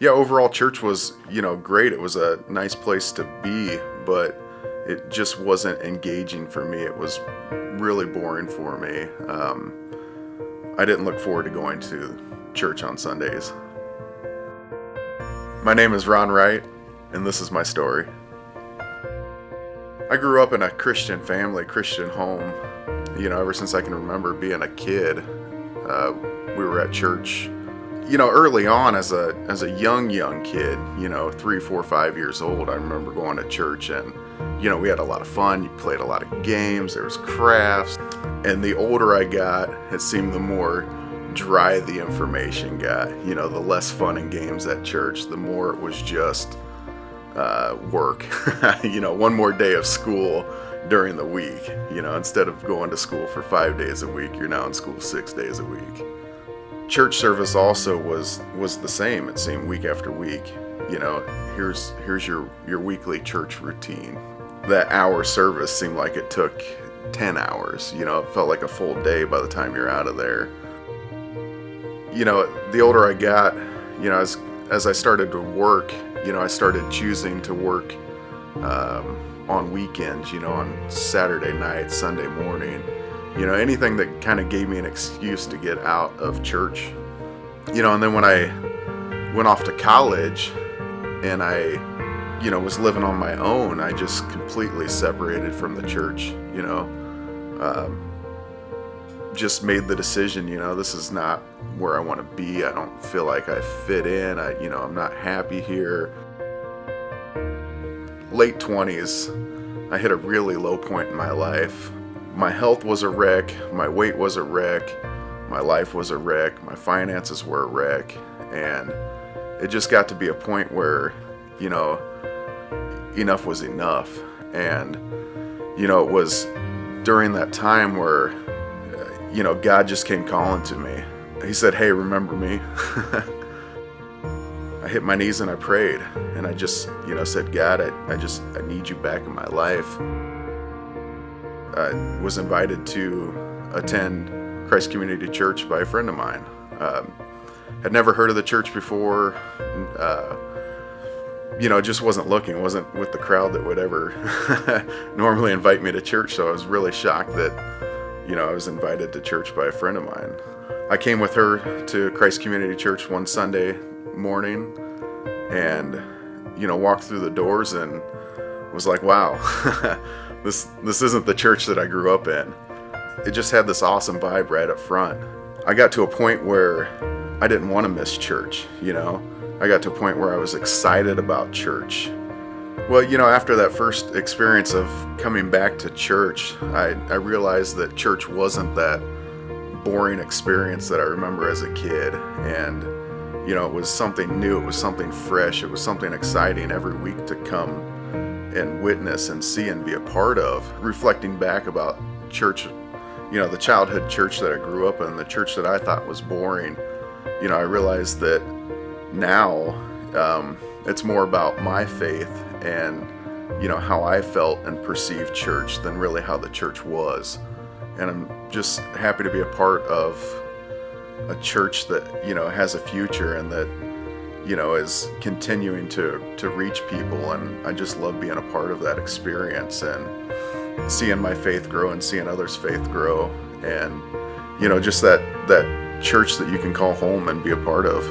Yeah, overall church was, great. It was a nice place to be, but it just wasn't engaging for me. It was really boring for me. I didn't look forward to going to church on Sundays. My name is Ron Wright, and this is my story. I grew up in a Christian family, Christian home. Ever since I can remember being a kid, we were at church. Early on as a young kid, 3, 4, 5 years old, I remember going to church and, we had a lot of fun. You played a lot of games, there was crafts. And the older I got, it seemed the more dry the information got. The less fun and games at church, the more it was just work. One more day of school during the week. Instead of going to school for 5 days a week, you're now in school 6 days a week. Church service also was the same. It seemed week after week. Here's your weekly church routine. That hour service seemed like it took 10 hours. It felt like a full day by the time you're out of there. The older I got, as I started to work, I started choosing to work on weekends, on Saturday night, Sunday morning. Anything that kind of gave me an excuse to get out of church. And then when I went off to college and I, was living on my own, I just completely separated from the church, just made the decision, this is not where I want to be. I don't feel like I fit in. I'm not happy here. Late 20s, I hit a really low point in my life. My health was a wreck, my weight was a wreck, my life was a wreck, my finances were a wreck, and it just got to be a point where, enough was enough. And, it was during that time where, God just came calling to me. He said, "Hey, remember me?" I hit my knees and I prayed, and I just, said, "God, I need you back in my life." I was invited to attend Christ Community Church by a friend of mine. Had never heard of the church before. Just wasn't looking, wasn't with the crowd that would ever normally invite me to church. So I was really shocked that, I was invited to church by a friend of mine. I came with her to Christ Community Church one Sunday morning and, walked through the doors and was like, wow, this isn't the church that I grew up in. It just had this awesome vibe right up front. I got to a point where I didn't want to miss church, I got to a point where I was excited about church. Well, after that first experience of coming back to church, I realized that church wasn't that boring experience that I remember as a kid. And, it was something new, it was something fresh, it was something exciting every week to come and witness and see and be a part of. Reflecting back about church, the childhood church that I grew up in, the church that I thought was boring, I realized that now it's more about my faith and, how I felt and perceived church than really how the church was. And I'm just happy to be a part of a church that, has a future and that, is continuing to reach people. And I just love being a part of that experience and seeing my faith grow and seeing others' faith grow. And, just that church that you can call home and be a part of.